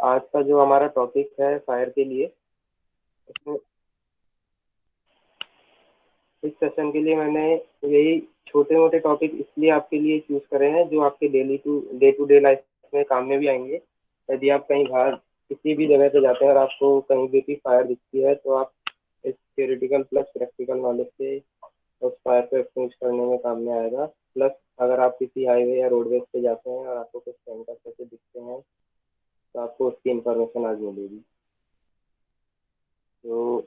आज का जो हमारा टॉपिक है फायर के लिए, इसमें इस सेशन के लिए मैंने यही छोटे मोटे टॉपिक इसलिए आपके लिए चूज करे हैं जो आपके टू डे लाइफ में काम में भी आएंगे। यदि आप कहीं बाहर किसी भी जगह पे जाते हैं और आपको कहीं भी फायर दिखती है तो आप इस थियोरेटिकल प्लस प्रैक्टिकल नॉलेज से उस फायर को एक्सटिंग्विश करने में काम में आएगा। प्लस अगर आप किसी हाईवे या रोडवेज पे जाते हैं और आपको कुछ टैंकर ऐसे दिखते हैं तो आपको उसकी इंफॉर्मेशन आज मिलेगी। तो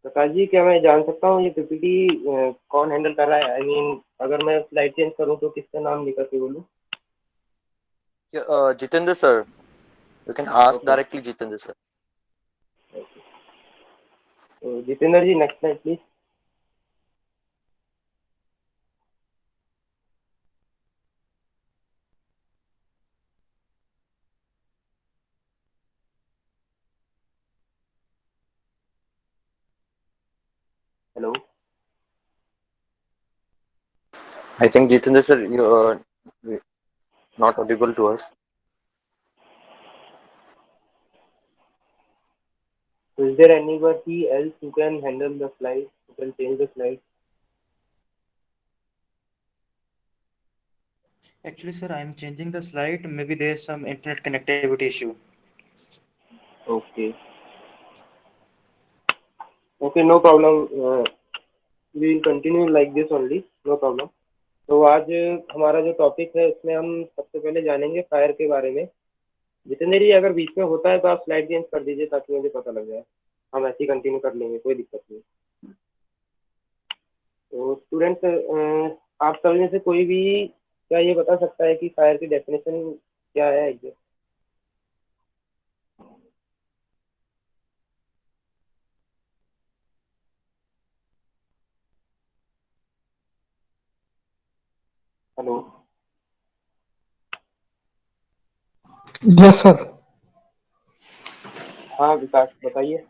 प्रकाश जी, क्या मैं जान सकता हूँ ये पीपीटी कौन हैंडल कर रहा है? आई मीन अगर मैं स्लाइड चेंज करूँ तो किसका नाम लेकर के बोलूँ? Jitendra sir, you can ask okay. directly Jitendra sir. तो Jitendra ji, next slide please. Hello. I think Jitendra sir, you are not audible to us. So is there anybody else who can handle the slide, who can change the slide? Actually, sir, I'm changing the slide. Maybe there's some internet connectivity issue. Okay. Okay, no problem. We will continue like this only. No problem. तो आज हमारा जो topic है उसमें हम सबसे पहले जानेंगे फायर के बारे में। जितेंद्र जी, अगर बीच में होता है तो आप स्लाइड चेंज कर दीजिए ताकि मुझे पता लग जाए। हम ऐसे ही कंटिन्यू कर लेंगे, कोई दिक्कत नहीं। तो स्टूडेंट्स, आप सभी में से कोई भी क्या ये बता सकता है कि फायर की डेफिनेशन क्या है एग्जैक्ट? हेलो। Yes, sir. हाँ विकास, बताइए।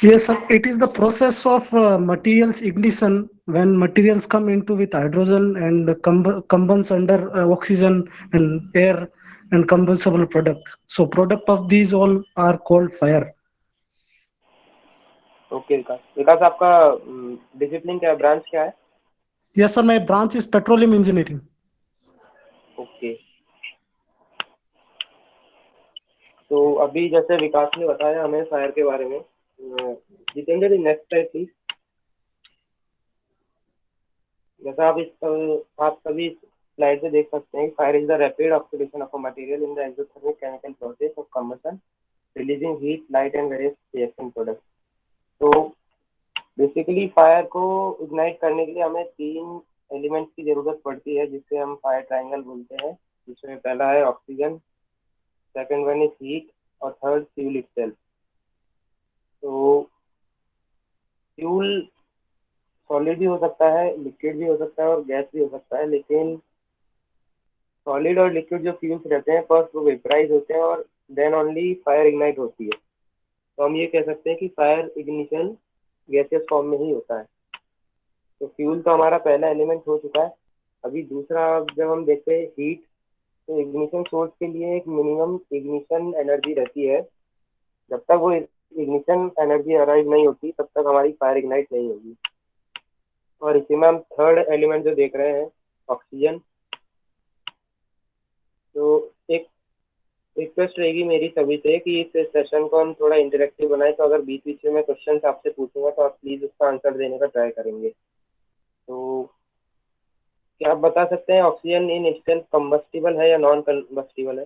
Yes, sir. It is the process of materials ignition when materials come into with hydrogen and combines under oxygen and air and combustible product. So product of these all are called fire. Okay Vikas. Vikas, आपका discipline क्या है, branch क्या है? Yes, sir. My branch is petroleum engineering. Okay. तो अभी जैसे विकास ने बताया हमें फायर के बारे में, Jitendra ji next slide please. जैसा आप सभी स्लाइड पे देख सकते हैं, fire is the rapid oxidation of a material in the exothermic chemical process of combustion, releasing heat, light and various reaction products. तो बेसिकली फायर को इग्नाइट करने के लिए हमें तीन एलिमेंट्स की जरूरत पड़ती है जिससे हम फायर ट्रायंगल बोलते हैं। जिसमें पहला है oxygen, second one is heat और थर्ड फ्यूल इटसेल्फ। तो फ्यूल सॉलिड भी हो सकता है, लिक्विड भी हो सकता है और गैस भी हो सकता है, लेकिन सॉलिड और लिक्विड जो फ्यूल्स रहते हैं फर्स्ट वो वेपराइज होते हैं और देन ओनली फायर इग्नाइट होती है। तो हम ये कह सकते हैं कि फायर इग्निशन गैसियस फॉर्म में ही होता है। तो फ्यूल तो हमारा पहला एलिमेंट हो चुका है। अभी दूसरा जब हम देखते हैं हीट, तो इग्निशन सोर्स के लिए एक मिनिमम इग्निशन एनर्जी रहती है। जब तक वो इग्निशन एनर्जी अराइव नहीं होती तब तक हमारी फायर इग्नाइट नहीं होगी। और इसी में हम थर्ड एलिमेंट जो देख रहे हैं, ऑक्सीजन। तो एक रिक्वेस्ट रहेगी मेरी सभी से कि इस सेशन को हम थोड़ा इंटरेक्टिव बनाए। तो अगर बीच बीच में मैं क्वेश्चन आपसे पूछूंगा तो आप प्लीज उसका आंसर देने का ट्राई करेंगे। तो क्या आप बता सकते हैं ऑक्सीजन इन इंस्टेंट कम्बस्टिबल है या नॉन कम्बस्टिबल है?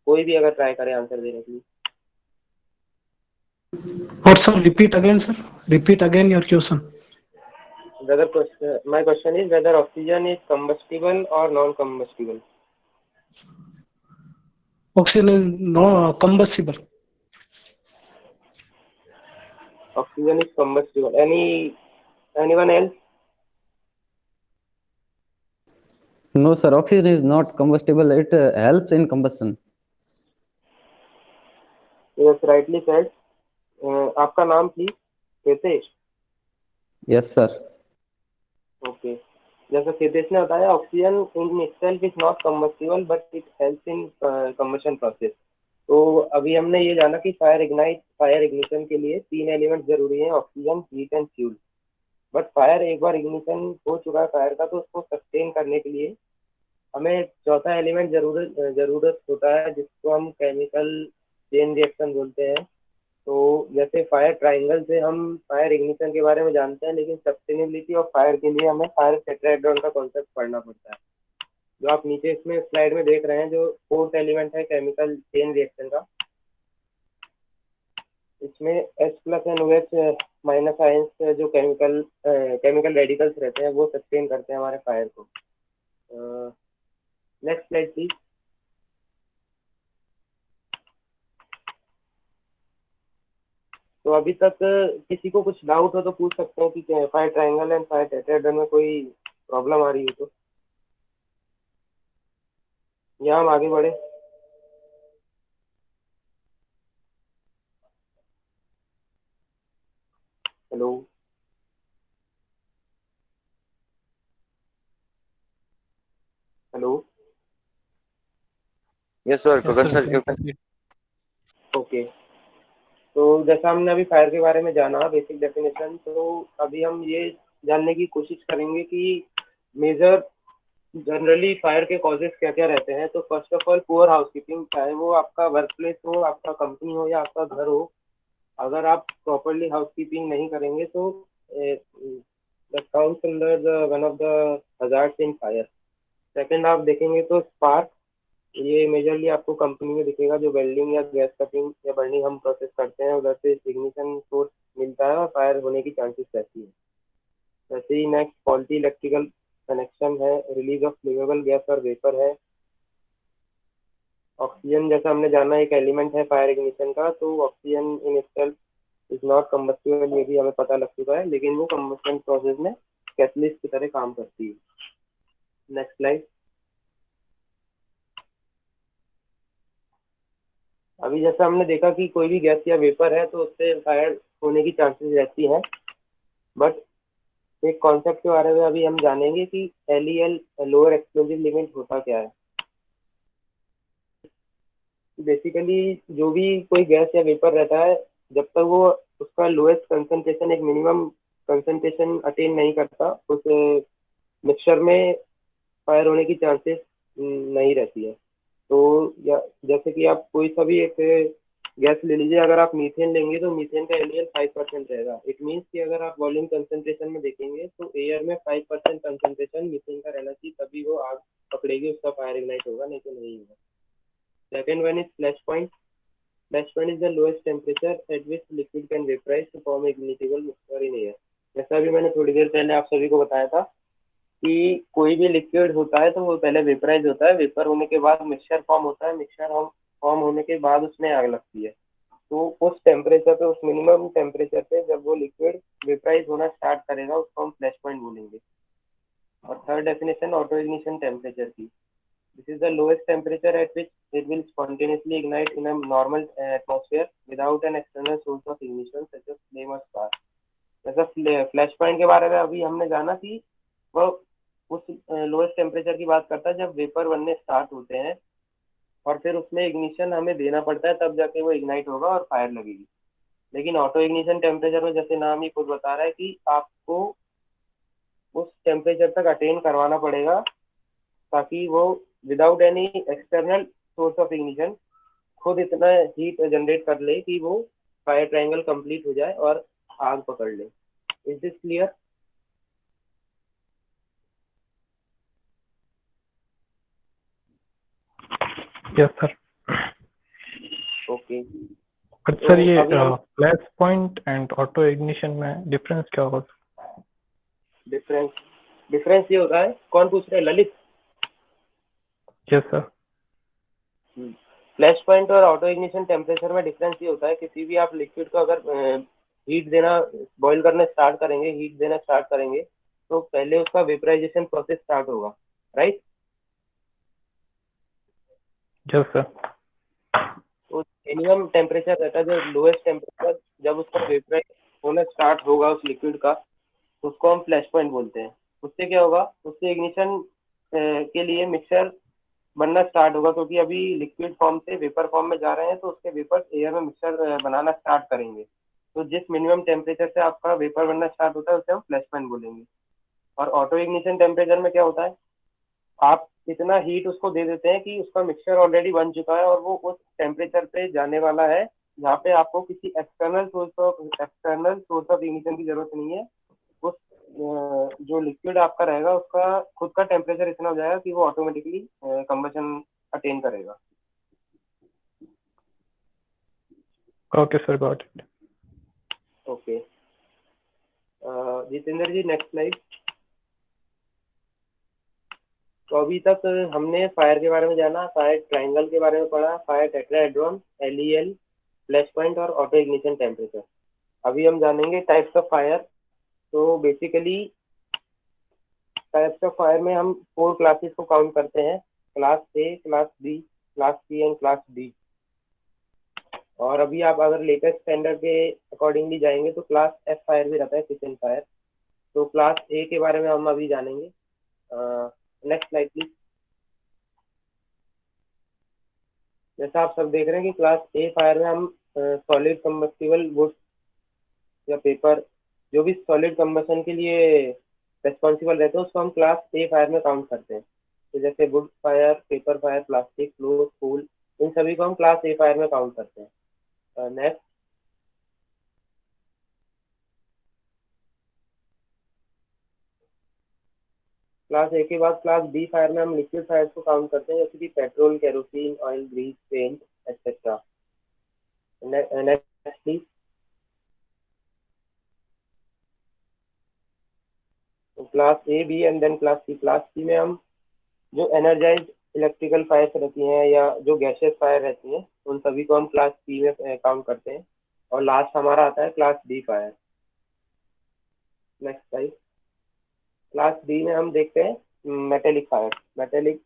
कोई भी अगर ट्राई करे आंसर देने के लिए। Or sir, repeat again, sir. Repeat again your question. My question is whether oxygen is combustible or non-combustible. Oxygen is no combustible. Oxygen is combustible. Anyone else? No, sir. Oxygen is not combustible. It helps in combustion. Yes, rightly said. आपका नाम please? कैसे? Yes, sir. Okay. जैसा क्षितिज ने बताया, oxygen in itself is not combustible but it helps in combustion process. तो अभी हमने ये जाना कि फायर इग्निशन के लिए 3 एलिमेंट जरूरी हैं, oxygen, heat and fuel. But fire एक बार इग्निशन हो चुका है फायर का, तो उसको सस्टेन करने के लिए हमें चौथा एलिमेंट जरूरत होता है, जिसको हम केमिकल चेन रिएक्शन बोलते हैं। तो जैसे फायर ट्रायंगल से हम फायर इग्निशन के बारे में जानते हैं, लेकिन सस्टेनेबिलिटी ऑफ फायर के लिए हमें फायर टेट्राहेड्रॉन का कॉन्सेप्ट पढ़ना पड़ता है, जो आप नीचे इसमें स्लाइड में देख रहे हैं, जो फोर्थ एलिमेंट है केमिकल चेन रिएक्शन का। इसमें H+ एंड OH- आयंस जो केमिकल रेडिकल्स रहते हैं, वो सस्टेन करते हैं हमारे फायर को। Next slide please. तो अभी तक किसी को कुछ डाउट हो तो पूछ सकते हो कि fire triangle and fire tetrahedron में कोई प्रॉब्लम आ रही हो तो, या हम आगे बढ़े। Hello, hello. Yes, sir. Yes, Gagan sir, sir, you you can can. proceed. Okay, तो जैसा हमने अभी फायर के बारे में जाना बेसिक डेफिनेशन, तो अभी हम ये जानने की कोशिश करेंगे कि मेजर जनरली फायर के कॉजेस क्या क्या रहते हैं। तो first of all poor housekeeping, चाहे वो आपका वर्क प्लेस हो, आपका कंपनी हो या आपका घर हो, अगर आप प्रॉपरली हाउसकीपिंग नहीं करेंगे तो that counts under the one of the hazards in fire. Second आप देखेंगे तो स्पार्क, ये मेजरली आपको कंपनी में दिखेगा, जो वेल्डिंग या गैस कटिंग या बर्निंग हम प्रोसेस करते हैं, उधर से इग्निशन सोर्स मिलता है और फायर होने की चांसेस रहती है। वैसे ही नेक्स्ट फॉल्टी इलेक्ट्रिकल कनेक्शन है, रिलीज ऑफ फ्लेमेबल गैस और वेपर है। ऑक्सीजन जैसा हमने जाना एक एलिमेंट है फायर इग्निशन का, तो oxygen in itself is not combustible, ये भी हमें पता लग चुका है, लेकिन वो कम्बशन प्रोसेस में कैटलिस्ट की तरह काम करती है। Next slide. अभी जैसा हमने देखा कि कोई भी गैस या वेपर है तो उससे फायर होने की चांसेस रहती हैं, बट एक कॉन्सेप्ट के बारे में अभी हम जानेंगे कि LEL लोअर एक्सप्लोजिव लिमिट होता क्या है। बेसिकली जो भी कोई गैस या वेपर रहता है, जब तक वो उसका लोएस्ट कंसंट्रेशन एक मिनिमम कंसंट्रेशन अटेन नहीं करता, उस मिक्सचर में फायर होने की चांसेस नहीं रहती है। तो जैसे कि आप कोई सा भी एक गैस ले लीजिए, अगर आप मीथेन लेंगे तो मीथेन का LEL 5% रहेगा। इट मीन्स कि अगर आप वॉल्यूम कंसंट्रेशन में देखेंगे तो एयर में 5% कंसंट्रेशन मीथेन का रहना चाहिए, तभी वो आग पकड़ेगी, उसका फायर इग्नाइट होगा, नहीं तो नहीं होगा। Second one is flash point. Flash point is the lowest temperature at which liquid can vaporize to form ignitable mixture in air। जैसा अभी मैंने थोड़ी देर पहले आप सभी को बताया था कि कोई भी लिक्विड होता है तो वो पहले वेपराइज होता है, वेपर होने के बाद मिक्सचर फॉर्म होता है, मिक्सचर फॉर्म होने के बाद उसमें आग लगती है। तो उस टेम्परेचर पे, उस मिनिमम टेम्परेचर पे जब वो लिक्विड वेपराइज होना स्टार्ट करेगा, उसको हम फ्लैश पॉइंट बोलेंगे। और third definition auto ignition temperature की। This is the lowest temperature at which it will spontaneously ignite in a normal atmosphere without an external source of ignition such as flame or spark। जैसा flash point के बारे में अभी हमने जाना कि वो उस लोएस्ट टेम्परेचर की बात करता है जब वेपर बनने स्टार्ट होते हैं, और फिर उसमें इग्निशन हमें देना पड़ता है, तब जाके वो इग्नाइट होगा और फायर लगेगी। लेकिन ऑटो इग्निशन टेम्परेचर में, जैसे नाम ही खुद बता रहा है, कि आपको उस टेम्परेचर तक अटेन करवाना पड़ेगा ताकि वो without any external source of ignition खुद इतना हीट जनरेट कर ले कि वो फायर ट्रायंगल कंप्लीट हो जाए और आग पकड़ ले। Is this clear? Yes, sir. Okay, But तो sir, ये अभी हम flash point and auto ignition में डिफरेंस क्या होगा? डिफरेंस ये होता है, कौन पूछ रहे हैं? Lalit. Yes, sir. Flash point और ऑटो इग्निशन टेम्परेचर में डिफरेंस ये होता है, किसी भी आप लिक्विड को अगर हीट देना, बॉईल करना स्टार्ट करेंगे, हीट देना स्टार्ट करेंगे, तो पहले उसका वेपराइजेशन प्रोसेस स्टार्ट होगा, राइट? Yes, sir. तो मिनिमम टेम्परेचर रहता है, जो लोएस्ट टेम्परेचर, जब उसका वेपराइज होना स्टार्ट होगा उस लिक्विड का, तो उसको हम फ्लैश पॉइंट बोलते हैं। उससे क्या होगा, उससे इग्निशन के लिए मिक्सचर बनना स्टार्ट होगा, क्योंकि अभी लिक्विड फॉर्म से वेपर फॉर्म में जा रहे हैं, तो उसके वेपर एयर में मिक्सचर बनाना स्टार्ट करेंगे। तो जिस मिनिमम टेम्परेचर से आपका वेपर बनना स्टार्ट होता है उसे हम फ्लैश पॉइंट बोलेंगे। और ऑटो इग्निशन टेम्परेचर में क्या होता है, आप इतना हीट उसको दे देते हैं कि उसका मिक्सचर ऑलरेडी बन चुका है और वो उस टेम्परेचर पे जाने वाला है जहाँ पे आपको किसी एक्सटर्नल सोर्स ऑफ इग्निशन की जरूरत नहीं है। उस जो लिक्विड आपका रहेगा उसका खुद का टेम्परेचर इतना हो जाएगा कि वो ऑटोमेटिकली कंबशन अटेन करेगा। Okay, sir, got it. Okay, Jitendra ji next slide. तो अभी तक हमने फायर के बारे में जाना, फायर ट्रायंगल के बारे में पढ़ा, fire tetrahedron, LEL, flash point और ऑटो इग्निशन टेम्परेचर। अभी हम जानेंगे टाइप्स ऑफ फायर। तो बेसिकली टाइप्स ऑफ फायर में हम 4 क्लासेस को काउंट करते हैं, class A, class B, class C and class D. और अभी आप अगर लेटेस्ट स्टैंडर्ड के अकॉर्डिंगली जाएंगे तो क्लास एफ फायर भी रहता है, किचन फायर। तो क्लास ए के बारे में हम अभी जानेंगे। Next slide please. जैसा आप सब देख रहे हैं कि क्लास ए फायर में हम सॉलिड कंबस्टिबल वुड या पेपर, जो भी सॉलिड कंबशन के लिए रेस्पॉन्सिबल रहते हैं उसको हम क्लास ए फायर में काउंट करते हैं। तो जैसे wood fire, paper fire, plastic, cloth, फूल, इन सभी को हम क्लास ए फायर में काउंट करते हैं। नेक्स्ट, क्लास ए के बाद क्लास बी फायर में हम लिक्विड फायर को काउंट करते हैं, जैसे कि petrol, kerosene, oil, grease, paint etcetera. Next please. Class A, B and then class C. Class C में हम जो एनर्जाइज इलेक्ट्रिकल फायर्स रहती हैं या जो गैसेस फायर रहती हैं उन सभी को हम क्लास सी में काउंट करते हैं। और लास्ट हमारा आता है class D fire. Next slide. Class D में हम देखते हैं मेटेलिक फायर। मेटेलिक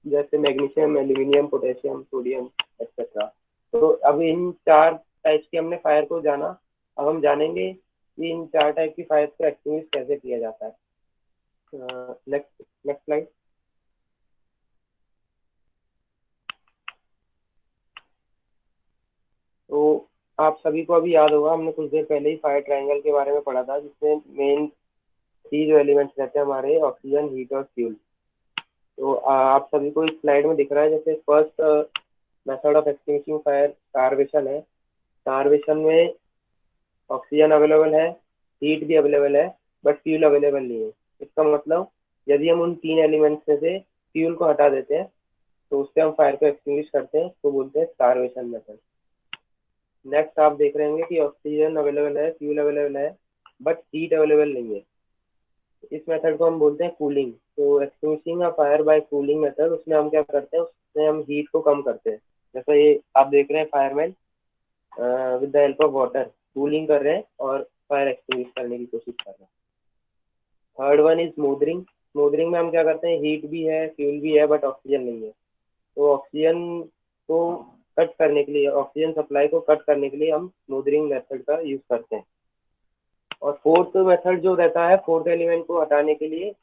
जैसे magnesium, aluminium, potassium, sodium etcetera. तो अब इन 4 टाइप्स की हमने फायर को जाना। अब हम जानेंगे कि इन 4 टाइप की फायर को एक्सटिंग्विश कैसे किया जाता है। Next slide. तो आप सभी को अभी याद होगा, हमने कुछ देर पहले ही फायर ट्रायंगल के बारे में पढ़ा था, जिसमें मेन 3 जो एलिमेंट्स रहते हैं हमारे, ऑक्सीजन, हीट और फ्यूल। तो आप सभी को इस स्लाइड में दिख रहा है, जैसे first method of extinguishing fire starvation है। स्टारवेशन में ऑक्सीजन अवेलेबल है, हीट भी अवेलेबल है, बट फ्यूल अवेलेबल नहीं है। इसका मतलब यदि हम उन 3 एलिमेंट्स में से फ्यूल को हटा देते हैं तो उससे हम फायर को एक्सटिंग्विश करते हैं, तो बोलते हैं स्टारवेशन मेथड। नेक्स्ट आप देख रहे होंगे कि ऑक्सीजन अवेलेबल है, फ्यूल अवेलेबल है, बट हीट अवेलेबल नहीं है। इस मेथड को हम बोलते हैं कूलिंग। तो extinguishing a fire bye cooling method, उसमें हम क्या करते हैं, उसमें हम हीट को कम करते हैं। जैसे ये आप देख रहे हैं, fireman with the help of water cooling कर रहे हैं और फायर एक्सटिंग्विश करने की कोशिश कर रहे हैं। Third one is smothering. Smothering में हम क्या करते हैं, हीट भी है, फ्यूल भी है, बट ऑक्सीजन नहीं है। तो ऑक्सीजन को कट करने के लिए, ऑक्सीजन सप्लाई को कट करने के लिए हम स्मूदरिंग मेथड का यूज करते हैं। और फोर्थ मेथड जो रहता है, फोर्थ एलिमेंट को हटाने के लिए,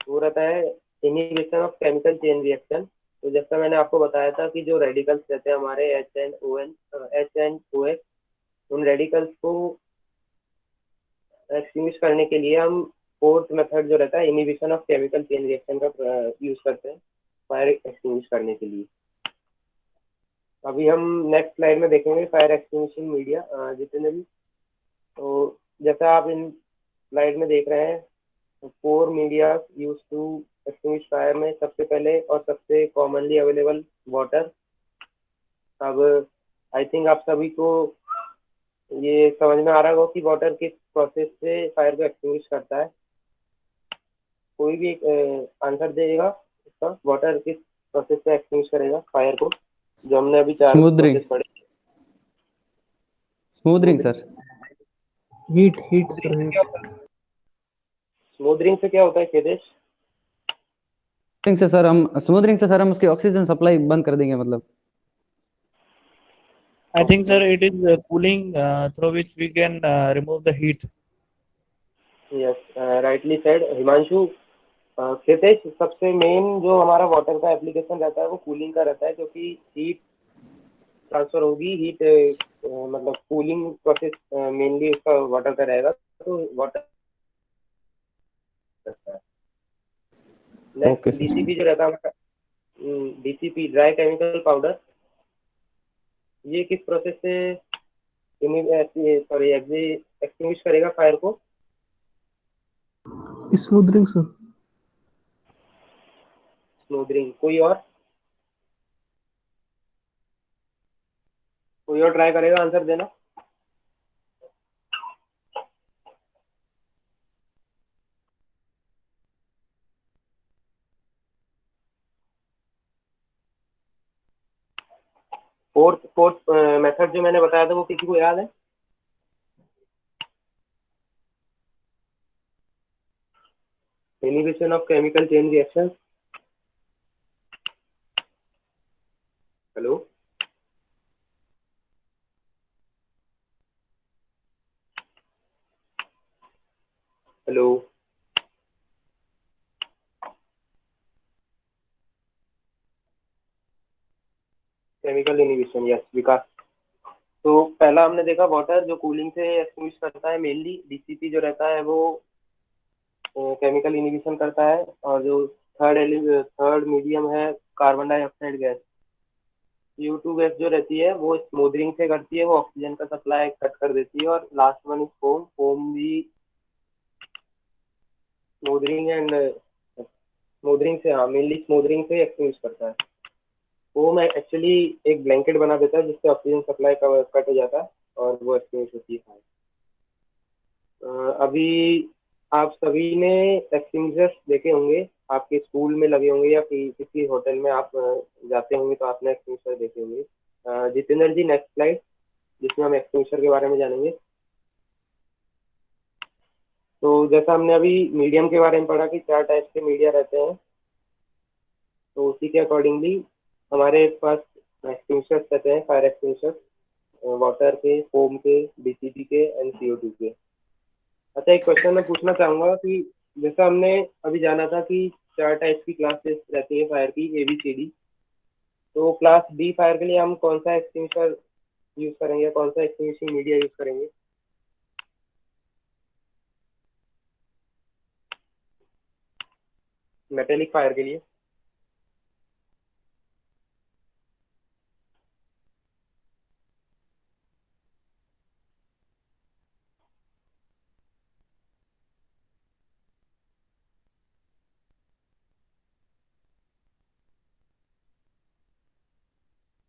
वो रहता है inhibition of chemical chain reaction. तो जैसा मैंने आपको बताया था कि जो रेडिकल्स रहते हैं हमारे H&OH, उन रेडिकल्स को एक्सटिंग्विश करने के लिए हम फोर्थ मेथड जो रहता है inhibition of chemical chain reaction का यूज करते हैं फायर एक्सटिंग्विश करने के लिए। अभी हम नेक्स्ट स्लाइड में देखेंगे फायर एक्सटिंग्विशिंग मीडिया। जितने भी, तो जैसा आप इन स्लाइड में देख रहे हैं, 4 media use to extinguish fire में सबसे पहले और सबसे कॉमनली अवेलेबल वाटर। अब आई थिंक आप सभी को ये समझ में आ रहा होगा कि वाटर किस प्रोसेस से फायर को एक्सटिंग्विश करता है। कोई भी आंसर देगा इसका, वाटर किस प्रोसेस से एक्सटिंग्विश करेगा फायर को, जो हमने अभी 4 स्मूदरिंग, प्रोसेस पढ़े। Smothering sir. Heat, sir, heat. Smothering से क्या होता है खेदेश? स्मूदरिंग से सर हम उसकी ऑक्सीजन सप्लाई बंद कर देंगे, मतलब I think, sir, it is cooling through which we can remove the heat. Yes, rightly said Himanshu. Kshitij, सबसे मेन जो हमारा वाटर का एप्लीकेशन रहता है वो कूलिंग का रहता है, क्योंकि हीट ट्रांसफर होगी, हीट मतलब कूलिंग प्रोसेस मेनली उसका वाटर का रहेगा, तो वाटर रहता है। Next Okay, sir. डीसीपी जो रहता है हमारा, डीसीपी ड्राई केमिकल पाउडर, ये किस प्रोसेस से सॉरी एक्सटिंग्विश करेगा फायर को? Smothering sir. स्मूदरिंग। कोई और ट्राई करेगा आंसर देना? फोर्थ मेथड जो मैंने बताया था वो किसी को याद है? Inhibition of chemical chain reaction. Hello, hello. Chemical inhibition, yes Vikas. तो पहला हमने देखा वाटर जो कूलिंग से एक्सटिंग्विश करता है मेनली, डीसीपी जो रहता है वो केमिकल इनिबिशन करता है, और जो थर्ड मीडियम है carbon dioxide gas, CO2 gas जो रहती है वो स्मूदरिंग से करती है, वो ऑक्सीजन का सप्लाई कट कर देती है। और last one is foam. Foam भी स्मूदरिंग से, हाँ मेनली स्मूदरिंग से एक्सटिंग्विश करता है। फोम एक्चुअली एक ब्लैंकेट बना देता है जिससे ऑक्सीजन सप्लाई कट हो जाता है और वो एक्सटिंग्विश होती है। अभी आप सभी ने एक्सटिंग्विशर्स देखे होंगे, आपके स्कूल में लगे होंगे या किसी होटल में आप जाते होंगे तो आपने एक्सटिंग्विशर देखे होंगे। जितेंद्र जी, नेक्स्ट स्लाइड, जिसमें हम एक्सटिंग्विशर के बारे में जानेंगे। तो जैसा हमने अभी मीडियम के बारे में पढ़ा कि 4 टाइप के मीडिया रहते हैं, तो उसी के अकॉर्डिंगली हमारे पास एक्सटिंग्विशर्स रहते हैं, फायर एक्सटिंग्विशर्स, वाटर के, फोम के, डीसीपी के एंड CO2 के। अच्छा, एक क्वेश्चन मैं पूछना चाहूंगा कि जैसा हमने अभी जाना था कि 4 टाइप की क्लासेस रहती है फायर की, ABCD, तो क्लास D फायर के लिए हम कौन सा एक्सटिंग्विशर यूज करेंगे, कौन सा एक्सटिंग्विशिंग मीडिया यूज करेंगे? मेटेलिक फायर के लिए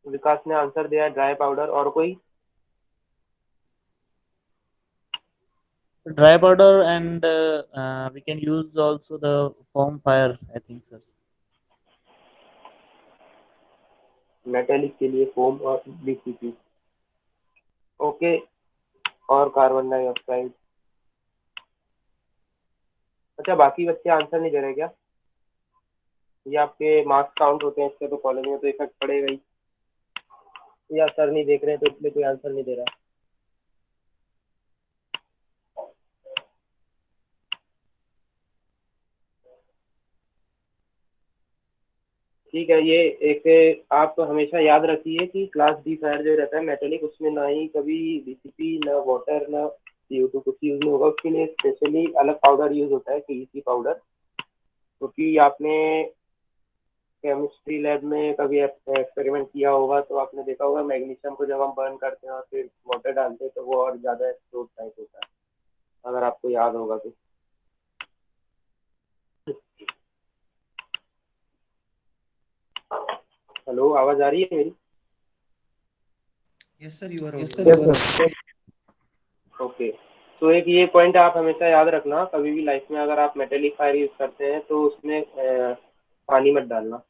विकास ने आंसर दिया ड्राई पाउडर। और कोई? Dry powder, and we can use also the foam fire, I think, sir. Metallic के लिए फोम और DCP। ओके, और कार्बन डाइऑक्साइड। अच्छा, बाकी बच्चे आंसर नहीं दे रहे क्या? ये आपके मार्क्स काउंट होते हैं इससे, तो कॉलेज में तो इफेक्ट पड़ेगा ही। या सर नहीं देख रहे हैं तो इसलिए कोई आंसर नहीं दे रहा? ठीक है, ये एक आप हमेशा याद रखिए कि क्लास D फायर जो रहता है मेटेलिक, उसमें ना ही कभी DCP, ना वाटर, ना CO2 कुछ यूज नहीं होगा। उसके लिए स्पेशली अलग पाउडर यूज होता है, PEC पाउडर। क्योंकि आपने केमिस्ट्री लैब में कभी एक्सपेरिमेंट किया होगा तो आपने देखा होगा मैग्नीशियम को जब हम बर्न करते हैं और फिर वाटर डालते हैं तो वो और ज़्यादा एक्सप्लोड टाइप होता है, अगर आपको याद होगा तो। हेलो, आवाज़ आ रही है मेरी? Yes, sir, you are yes audible. Sir. Okay, तो एक ये पॉइंट आप हमेशा याद रखना, कभी भी लाइफ में अगर आप मेटेलिक फायर यूज करते हैं तो उसमें पानी मत डालना।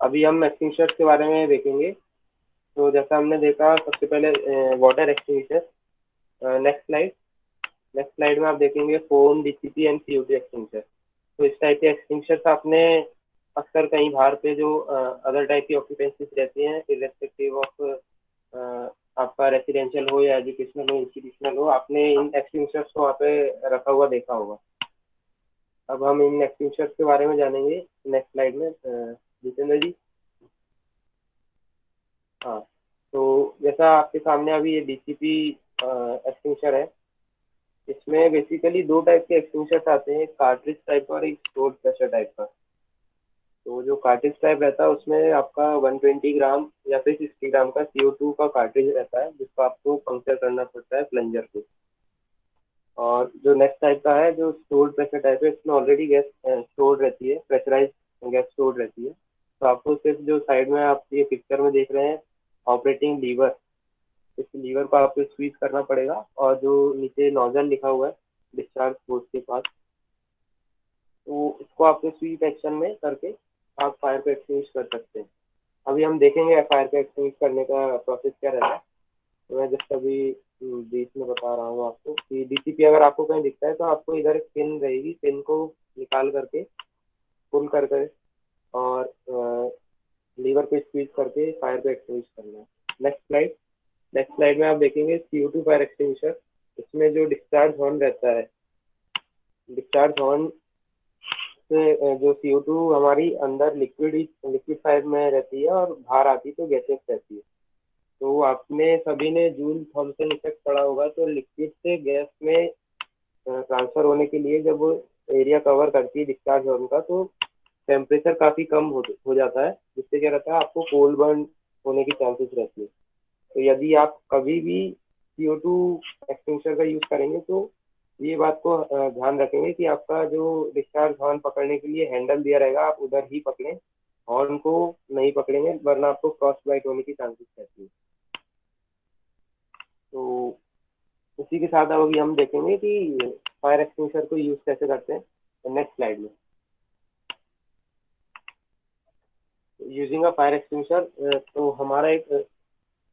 अभी हम एक्सटिंग्विशर्स के बारे में देखेंगे। तो जैसा हमने देखा, सबसे पहले वाटर एक्सटिंग्विशर। नेक्स्ट स्लाइड में आप देखेंगे foam, DCP and CO2 extinguisher. तो इस टाइप के एक्सटिंग्विशर्स आपने अक्सर कहीं बाहर पे जो अदर टाइप की ऑक्यूपेंसीज रहती हैं, इरेस्पेक्टिव ऑफ आपका रेसिडेंशियल हो या एजुकेशनल हो, इंस्टीट्यूशनल हो, आपने इन एक्सटिंग्विशर्स को वहाँ पे रखा हुआ देखा होगा। अब हम इन एक्सटिंग्विशर्स के बारे में जानेंगे नेक्स्ट स्लाइड में। जितेंद्र जी। हाँ, तो जैसा आपके सामने अभी ये डीसीपी एक्सटिंग्विशर है, इसमें बेसिकली दो टाइप के एक्सटिंग्विशर्स आते हैं, एक कार्ट्रिज टाइप का और एक स्टोर्ड प्रेशर टाइप का। तो जो कार्ट्रिज टाइप रहता है उसमें आपका 120 ग्राम या फिर 60 ग्राम का CO2 का कार्ट्रिज रहता है, जिसको आपको पंक्चर करना पड़ता है प्लंजर से। और जो नेक्स्ट टाइप का है जो स्टोर्ड प्रेशर टाइप है, इसमें ऑलरेडी गैस स्टोर्ड रहती है, प्रेशराइज गैस स्टोर्ड रहती है। तो आपको सिर्फ जो साइड में आप ये पिक्चर में देख रहे हैं ऑपरेटिंग लीवर, इस लीवर को आपको स्क्वीज करना पड़ेगा, और जो नीचे नोजल लिखा हुआ है डिस्चार्ज पोर्ट के पास, तो इसको आपको स्वीप एक्शन में करके आप फायर को एक्सटिंग्विश कर सकते हैं। अभी हम देखेंगे फायर को एक्सटिंग्विश करने का प्रोसेस क्या रहता है। तो मैं जस्ट अभी बीच में बता रहा हूँ आपको कि डीसीपी अगर आपको कहीं दिखता है तो आपको इधर एक पिन रहेगी, पिन को निकाल करके पुल करके और लीवर को स्क्वीज करके फायर को एक्सटिंग्विश करना है। नेक्स्ट स्लाइड में आप देखेंगे CO2 फायर एक्सटिंग्विशर। इसमें जो डिस्चार्ज हॉर्न रहता है, डिस्चार्ज हॉर्न से जो CO2 हमारी अंदर लिक्विड फायर में रहती है और बाहर आती तो गैसेस रहती है। तो आपने सभी ने जूल थॉमसन इफेक्ट पढ़ा होगा। तो लिक्विड से गैस में ट्रांसफर होने के लिए जब एरिया कवर करती है डिस्चार्ज हॉर्न का, तो टेम्परेचर काफ़ी कम हो जाता है, जिससे क्या रहता है आपको कोल्ड बर्न होने की चांसेस रहती है। तो यदि आप कभी भी CO2 एक्सटिंग्विशर का यूज़ करेंगे तो ये बात को ध्यान रखेंगे कि आपका जो डिस्चार्ज हॉर्न पकड़ने के लिए हैंडल दिया रहेगा, आप उधर ही पकड़ें, हॉर्न को नहीं पकड़ेंगे वरना आपको क्रॉस बाइट होने की चांसेस रहती है। तो उसी के साथ अब अभी हम देखेंगे कि फायर एक्सटिंग्विशर को यूज़ कैसे करते हैं नेक्स्ट स्लाइड में। यूजिंग अ फायर एक्सटिंग्विशर, तो हमारा एक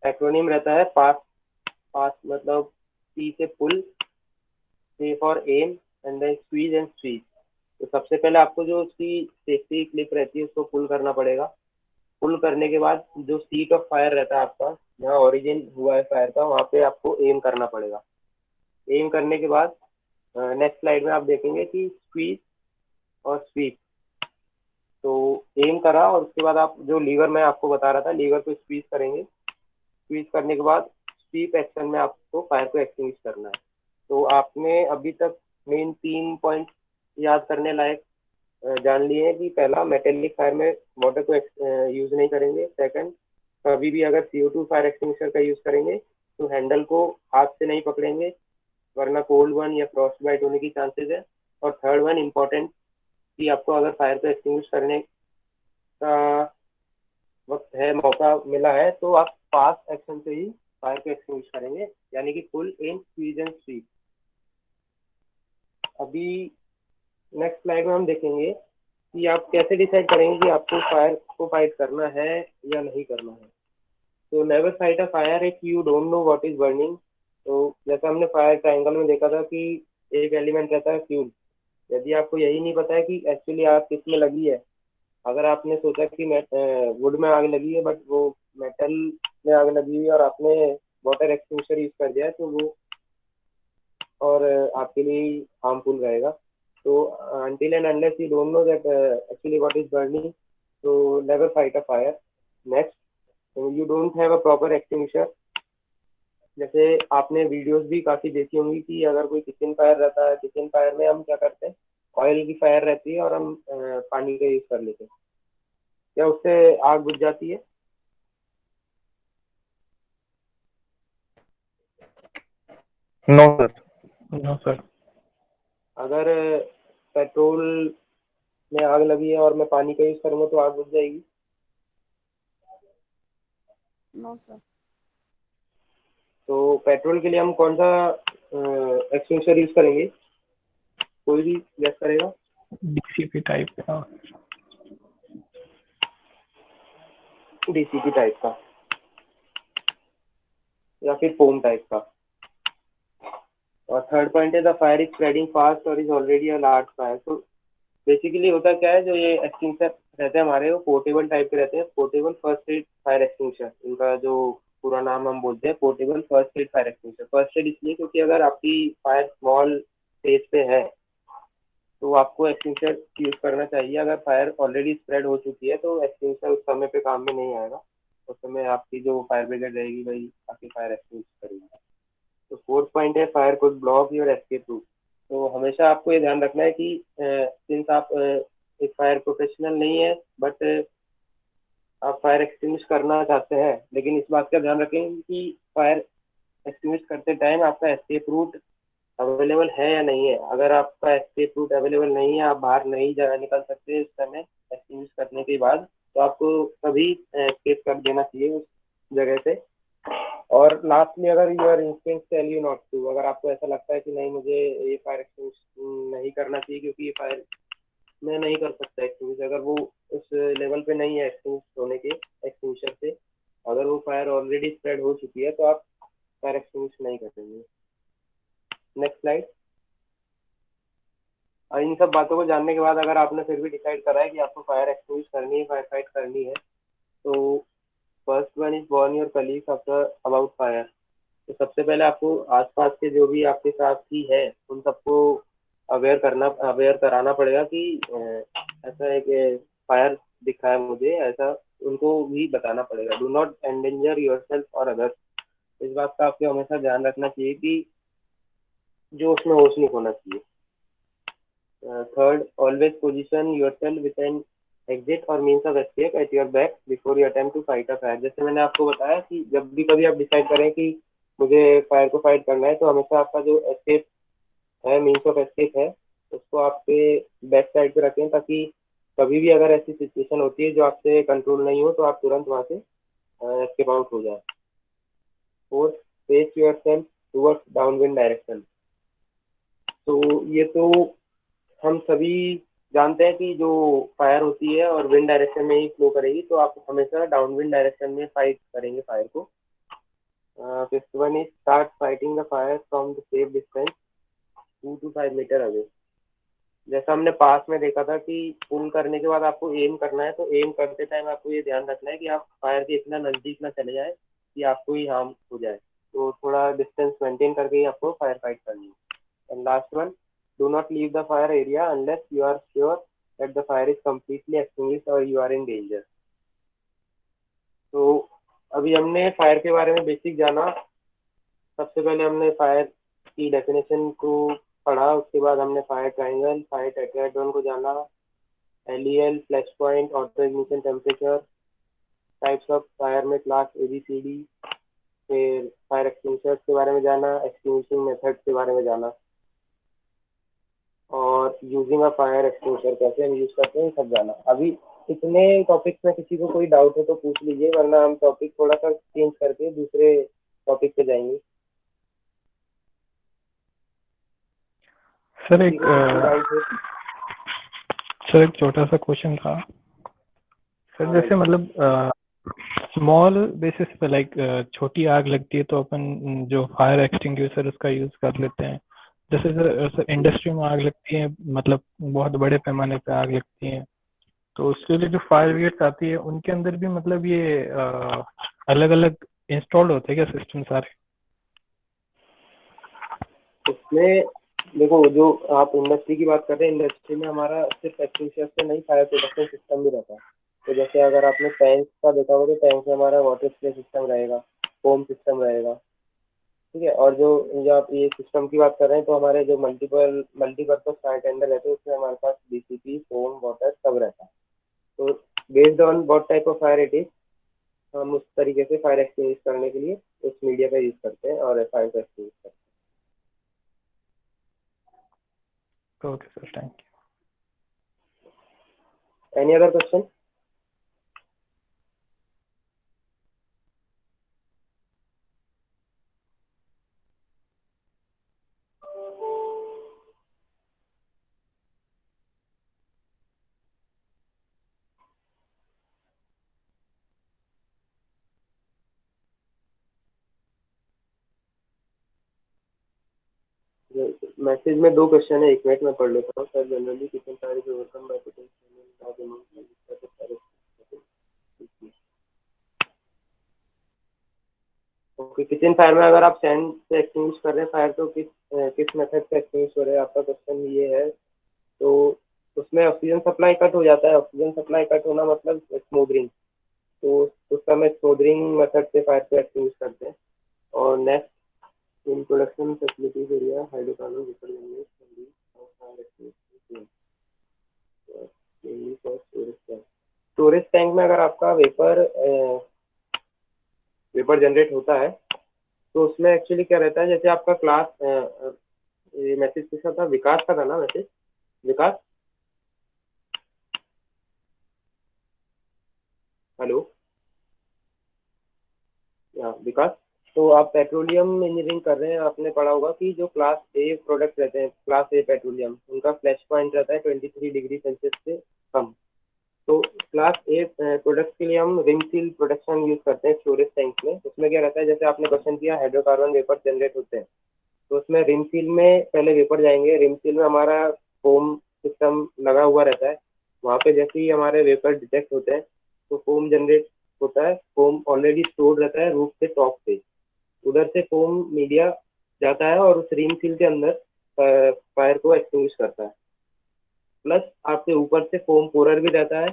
एक्रोनिम रहता है पास मतलब P से pull, A for aim and then squeeze and sweep. तो सबसे पहले आपको जो उसकी सेफ्टी क्लिप रहती है उसको पुल करना पड़ेगा। पुल करने के बाद जो सीट ऑफ फायर रहता है आपका, जहाँ ओरिजिन हुआ है फायर का, वहाँ पे आपको एम करना पड़ेगा। एम करने के बाद नेक्स्ट स्लाइड में आप देखेंगे कि स्क्वीज और स्वीप। तो एम करा और उसके बाद आप जो लीवर मैं आपको बता रहा था, लीवर को स्क्वीज करेंगे। स्क्वीज करने के बाद स्वीप एक्शन में आपको फायर को एक्सटिंग्विश करना है। तो आपने अभी तक मेन 3 पॉइंट याद करने लायक जान लिए हैं कि पहला, मेटेलिक फायर में वाटर को यूज नहीं करेंगे। सेकंड, कभी भी अगर CO2 फायर एक्सटिंग्विशर का यूज करेंगे तो हैंडल को हाथ से नहीं पकड़ेंगे वरना कोल्ड बर्न या फ्रॉस्ट बाइट होने की चांसेस है। और थर्ड वन इम्पोर्टेंट कि आपको अगर फायर को एक्सटिंग्विश करने का वक्त है, मौका मिला है, तो आप फास्ट एक्शन से ही फायर को एक्सटिंग्विश करेंगे, यानी कि पुल इन स्क्वीज एंड स्वीप। अभी नेक्स्ट स्लाइड में हम देखेंगे कि आप कैसे डिसाइड करेंगे कि आपको फायर को फाइट करना है या नहीं करना है। तो never fight a fire if you don't know what is burning. तो जैसा हमने फायर ट्रायंगल में देखा था कि एक एलिमेंट रहता है फ्यूल। यदि आपको यही नहीं पता है कि एक्चुअली आग किस में लगी है, अगर आपने सोचा कि वुड में आग लगी है बट वो मेटल में आग लगी हुई है और आपने वाटर एक्सटिंग्विशर यूज कर दिया है, तो वो और आपके लिए हार्मफुल रहेगा। So until and unless you don't know that actually what is burning, so never fight a fire. Next, you don't have a proper extinguisher. जैसे आपने वीडियोस भी काफी देखी होंगी कि अगर कोई किचन फायर रहता है, किचन फायर में हम क्या करते हैं, ऑयल की फायर रहती है और हम पानी का यूज कर लेते हैं, क्या उससे आग बुझ जाती है? No sir. No sir. अगर पेट्रोल में आग लगी है और मैं पानी का यूज करूंगा तो आग बुझ जाएगी? No sir. तो पेट्रोल के लिए हम कौन सा एक्सटिंग्विशर यूज करेंगे? कोई भी गेस करेगा? डीसीपी टाइप का। डीसीपी टाइप का या फिर फोम टाइप का। और थर्ड पॉइंट है the fire is spreading fast और is already a large fire. तो बेसिकली होता क्या है, जो ये एक्सटिंग्विशर रहते हैं हमारे, वो पोर्टेबल टाइप के रहते हैं, portable first aid fire extinguisher. इनका जो पूरा नाम हम बोलते हैं portable first aid fire extinguisher. First aid इसलिए क्योंकि अगर आपकी फायर स्मॉल स्टेज पे है तो आपको एक्सटिंग्विशर यूज करना चाहिए। अगर फायर ऑलरेडी स्प्रेड हो चुकी है तो एक्सटिंग्विशर उस समय पे काम में नहीं आएगा, उस समय आपकी जो फायर ब्रिगेड रहेगी वही आपकी फायर एक्सटिंग्विश करेगी। तो फोर्थ पॉइंट है fire could block your escape route. तो हमेशा आपको ये ध्यान रखना है कि सिंस आप एक फायर प्रोफेशनल नहीं है बट आप फायर एक्सटिंग्विश करना चाहते हैं, लेकिन इस बात का ध्यान रखें कि फायर एक्सटिंग्विश करते टाइम आपका एस्केप रूट अवेलेबल है या नहीं है। अगर आपका एस्केप रूट अवेलेबल नहीं है, आप बाहर नहीं जा निकल सकते इस समय एक्सटिंग्विश करने के बाद, तो आपको तभी एस्केप कर देना चाहिए उस जगह से। और लास्टली अगर your instinct tell you not to, अगर आपको ऐसा लगता है कि नहीं मुझे ये फायर एक्सटिंग्विश नहीं करना चाहिए क्योंकि ये फायर मैं नहीं कर सकता एक्सटिंग्विश, अगर वो उस लेवल पे नहीं है एक्सटिंग्विश होने के एक्सटिंग्विशर से, अगर वो फायर ऑलरेडी स्प्रेड हो चुकी है तो आप फायर एक्सटिंग्विश नहीं करेंगे। Next slide. और इन सब बातों को जानने के बाद अगर आपने फिर भी डिसाइड करा है कि आपको फायर एक्सटिंग्विश करनी है, फायर फाइट करनी है, तो first one is warn your colleagues after about fire. तो सबसे पहले आपको आसपास के जो भी आपके साथी है उन सबको अवेयर कराना पड़ेगा कि ऐसा एक फायर दिख रहा है मुझे, ऐसा उनको भी बताना पड़ेगा। डू नॉट एंडेंजर योरसेल्फ और अदर्स। इस बात का आपको हमेशा ध्यान रखना चाहिए कि जो उसमें होश नहीं होना चाहिए। Third, always position yourself with an exit और means of escape at your back before you attempt to fight a fire. जैसे मैंने आपको बताया कि जब भी कभी आप डिसाइड करें कि मुझे फायर को फाइट करना है, तो हमेशा आपका जो एस्केप है, मीन्स ऑफ एस्केप है, उसको आपके बैक साइड पे रखें, ताकि कभी भी अगर ऐसी सिचुएशन होती है जो आपसे कंट्रोल नहीं हो तो आप तुरंत वहां से एस्केप आउट हो जाए। Fourth, face your self towards downwind direction. तो ये तो हम सभी जानते हैं कि जो फायर होती है और विंड डायरेक्शन में ही फ्लो करेगी, तो आप हमेशा डाउनविंड डायरेक्शन में फाइट करेंगे फायर को। Fifth one is start fighting the fire from the safe distance 2 to 5 metre away. जैसा हमने पास में देखा था कि पुल करने के बाद आपको एम करना है, तो एम करते टाइम आपको ये ध्यान रखना है कि आप फायर के इतना नजदीक ना चले जाए कि आपको ही हार्म हो जाए। तो थोड़ा डिस्टेंस मेंटेन करके ही आपको फायर फाइट करनी है। And last one, do not leave the fire area unless you are sure that the fire is completely extinguished और यू आर इन डेंजर। तो अभी हमने फायर के बारे में बेसिक जाना। सबसे पहले हमने फायर की डेफिनेशन को पढ़ा, उसके बाद हमने फायर ट्रायंगल, फायर टेट्राहेड्रॉन को जाना, LEL, flash point, auto ignition temperature, types of fire में क्लास ABCD, फिर फायर एक्सटिंग्विशर्स के बारे में जाना, एक्सटिंग्विशिंग मेथड्स के बारे में जाना, और यूजिंग अ फायर एक्सटिंग्विशर कैसे हम यूज करते हैं सब जाना। अभी इतने टॉपिक्स में किसी को कोई डाउट है तो पूछ लीजिए, वरना हम टॉपिक थोड़ा सा चेंज करके दूसरे टॉपिक पे जाएंगे। सर किसी को कोई डाउट है? एक छोटा सा क्वेश्चन था सर। जैसे मतलब स्मॉल बेसिस पे लाइक छोटी आग लगती है तो अपन जो फायर एक्सटिंग्विशर उसका यूज कर लेते हैं। जैसे सर इंडस्ट्री में आग लगती है, मतलब बहुत बड़े पैमाने पे आग लगती है, तो उसके लिए जो फायर ब्रिगेड आती है उनके अंदर भी मतलब ये अलग अलग इंस्टॉल्ड होते हैं क्या सिस्टम सारे? इसमें देखो, जो आप इंडस्ट्री की बात कर रहे हैं, इंडस्ट्री में हमारा सिर्फ एक्सटिंग्विशर से नहीं फायर प्रोटेक्शन सिस्टम भी रहता है। तो जैसे अगर आपने टैंक का देखा होगा तो टैंक में हमारा वाटर स्प्रे सिस्टम रहेगा, फोम सिस्टम रहेगा, ठीक है। और जो आप ये सिस्टम की बात कर रहे हैं तो हमारे जो मल्टीपर्पज फायर टेंडर रहते हैं उसमें हमारे पास BCP, फोम, वाटर सब रहता है। तो based on what type of fire it is, हम उस तरीके से फायर एक्सटिंग्विश करने के लिए उस मीडिया का यूज करते हैं और फायर को एक्सटिंग्विश करते ओके सर, थैंक यू। हैं। Any other question? मैसेज में 2 क्वेश्चन है, 1 मिनट में पढ़ लेता हूँ। Sir generally kitchen fire is overcome bye potential okay, kitchen fire में अगर आप सैंड से एक्सटिंग्विश कर रहे हैं फायर तो किस मेथड से एक्सटिंग्विश हो रहे हैं, आपका क्वेश्चन ये है। तो उसमें ऑक्सीजन सप्लाई कट हो जाता है। ऑक्सीजन सप्लाई कट होना मतलब स्मोदरिंग, तो उस समय स्मोदरिंग मेथड से फायर को एक्सटिंग्विश करते हैं। और next, in production facilities area hydrocarbon vapour generate storage tank में अगर आपका वेपर जनरेट होता है तो उसमें एक्चुअली क्या रहता है, जैसे आपका क्लास ये मैसेज किसका था, विकास का था ना मैसेज, विकास, हेलो या विकास। तो आप पेट्रोलियम इंजीनियरिंग कर रहे हैं, आपने पढ़ा होगा कि जो क्लास ए प्रोडक्ट रहते हैं, क्लास ए पेट्रोलियम, उनका फ्लैश पॉइंट रहता है 23 डिग्री सेल्सियस से कम। तो क्लास ए प्रोडक्ट के लिए हम रिम सील प्रोडक्शन यूज करते हैं स्टोरेज टैंक में। उसमें क्या रहता है, जैसे आपने क्वेश्चन किया हाइड्रोकार्बन वेपर जनरेट होते हैं, तो उसमें रिम सील में पहले वेपर जाएंगे। रिम सील में हमारा फोम सिस्टम लगा हुआ रहता है। वहाँ पे जैसे ही हमारे वेपर डिटेक्ट होते हैं तो फोम जनरेट होता है। फोम ऑलरेडी स्टोर्ड रहता है रूफ के टॉप पे, उधर से फोम मीडिया जाता है और उस रिम सील के अंदर फायर को एक्सटिंग्विश करता है। प्लस आपके ऊपर से फोम पोरर भी रहता है।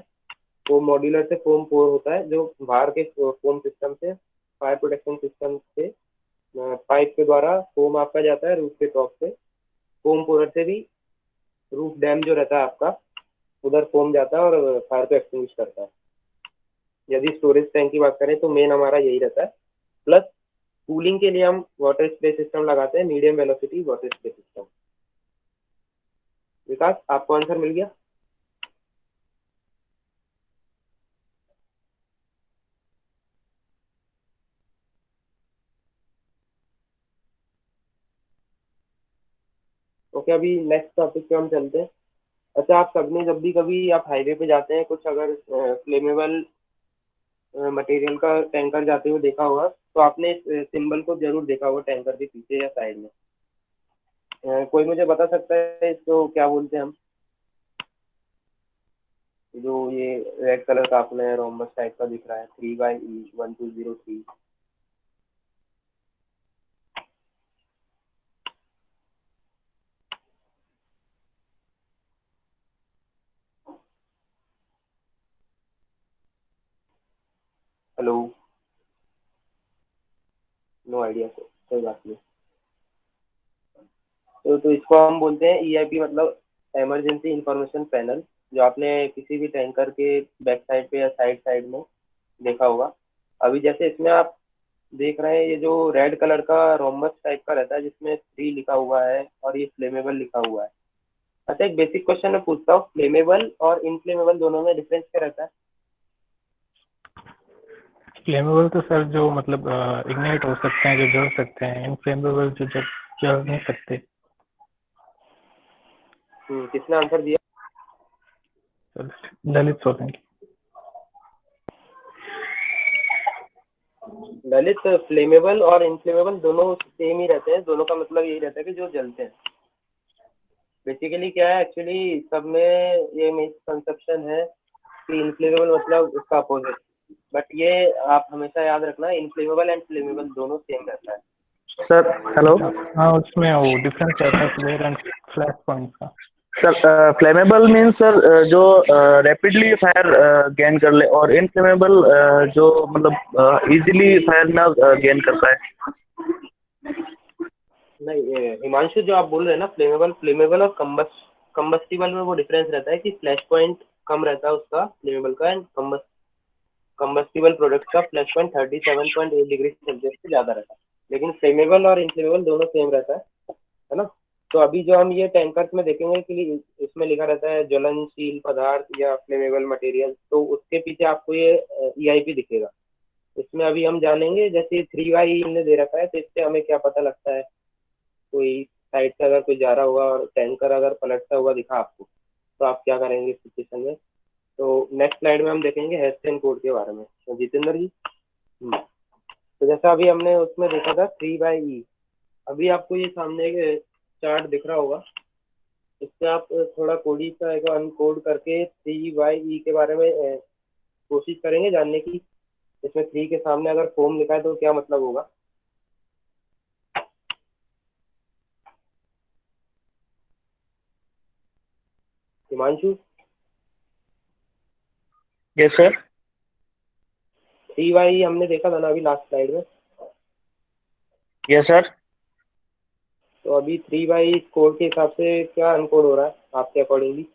फोम मॉड्यूलर से फोम पोर होता है जो बाहर के फोम सिस्टम से, फायर प्रोटेक्शन सिस्टम से पाइप के द्वारा फोम आपका जाता है रूफ के टॉप पे। फोम पोरर से भी रूफ डैम जो रहता है आपका, उधर फोम जाता है और फायर को एक्सटिंग्विश करता है। यदि स्टोरेज टैंक की बात करें तो मेन हमारा यही रहता है। प्लस कूलिंग के लिए हम वाटर स्प्रे सिस्टम लगाते हैं, medium velocity water spray system. Vikas, आपको आंसर मिल गया? ओके, अभी नेक्स्ट टॉपिक पे हम चलते हैं। अच्छा, आप सबने जब भी कभी आप हाईवे पे जाते हैं, कुछ अगर फ्लेमेबल मटेरियल का टैंकर जाते हुए देखा होगा, तो आपने इस सिंबल को जरूर देखा होगा टैंकर के पीछे या साइड में। कोई मुझे बता सकता है इसको क्या बोलते हैं हम? जो ये रेड कलर का आपने रोमबस टाइप का दिख रहा है 3/E1203। हेलो, नो आइडिया, कोई बात नहीं। तो इसको हम बोलते हैं EIP, मतलब इमरजेंसी इंफॉर्मेशन पैनल, जो आपने किसी भी टैंकर के बैक साइड पे या साइड साइड में देखा होगा। अभी जैसे इसमें आप देख रहे हैं, ये जो रेड कलर का रोमबस टाइप का रहता है जिसमें 3 लिखा हुआ है और ये फ्लेमेबल लिखा हुआ है। अच्छा, एक बेसिक क्वेश्चन मैं पूछता हूँ, फ्लेमेबल और इनफ्लेमेबल दोनों में डिफरेंस क्या रहता है? फ्लेमेबल तो सर जो मतलब इग्नाइट हो सकते हैं, जो जल सकते हैं। इनफ्लेमेबल जो जल नहीं सकते। किसने आंसर दिया? ललित सोलंकी। ललित, फ्लेमेबल और इनफ्लेमेबल दोनों सेम ही रहते हैं। दोनों का मतलब यही रहता है कि जो जलते हैं। बेसिकली क्या है, एक्चुअली सब में ये मिसकंसेप्शन है कि इनफ्लेमेबल मतलब उसका अपोजिट, बट ये आप हमेशा याद रखना, इनफ्लेमेबल एंड फ्लेमेबल दोनों सेम रहता है। सर हेलो हाँ, उसमें वो डिफरेंस रहता है फ्लेयर एंड फ्लैश पॉइंट का। सर, फ्लेमेबल मीन सर जो रैपिडली फायर गेन कर ले, और इनफ्लेमेबल जो मतलब इजीली फायर ना गेन कर पाए। नहीं, हिमांशु, जो आप बोल रहे हैं ना फ्लेमेबल और कम्बस्टिबल में वो डिफरेंस रहता है कि फ्लैश पॉइंट कम रहता है उसका फ्लेमेबल का, एंड कम्बस्टिबल प्रोडक्ट का फ्लैश पॉइंट 37.8 डिग्री सेल्सियस से ज़्यादा रहता है। लेकिन फ्लेमेबल और इनफ्लेमेबल दोनों सेम रहता है ना? तो अभी जो हम ये टैंकर्स में देखेंगे कि इसमें लिखा रहता है ज्वलनशील पदार्थ या फ्लेमेबल मटेरियल, तो उसके पीछे आपको ये EIP दिखेगा। इसमें अभी हम जानेंगे, जैसे 3/E ने दे रखा है, तो इससे हमें क्या पता लगता है। कोई साइड से अगर कोई जा रहा होगा और टैंकर अगर पलटता हुआ दिखा आपको, तो आप क्या करेंगे इस सिचुएशन में? तो नेक्स्ट स्लाइड में हम देखेंगे हेस्टेन कोड के बारे में। तो जितेंद्र जी, तो जैसा अभी हमने उसमें देखा था 3/E, अभी आपको ये सामने एक चार्ट दिख रहा होगा, इससे आप थोड़ा कोडी सा एक अनकोड करके 3/E के बारे में कोशिश करेंगे जानने की। इसमें 3 के सामने अगर फोम लिखा है तो क्या मतलब होगा? Himanshu, yes sir. 3y हमने देखा था ना अभी लास्ट स्लाइड में। Yes sir. तो अभी 3y कोड के हिसाब से क्या अनकोड हो रहा है आपके अकॉर्डिंगली?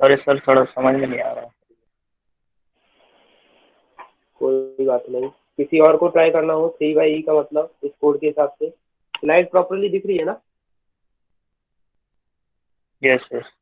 सॉरी सर, थोड़ा समझ में नहीं आ रहा। कोई बात नहीं, किसी और को ट्राई करना हो 3y का मतलब इस कोड के हिसाब से। स्लाइड प्रॉपरली दिख रही है ना? Yes yes.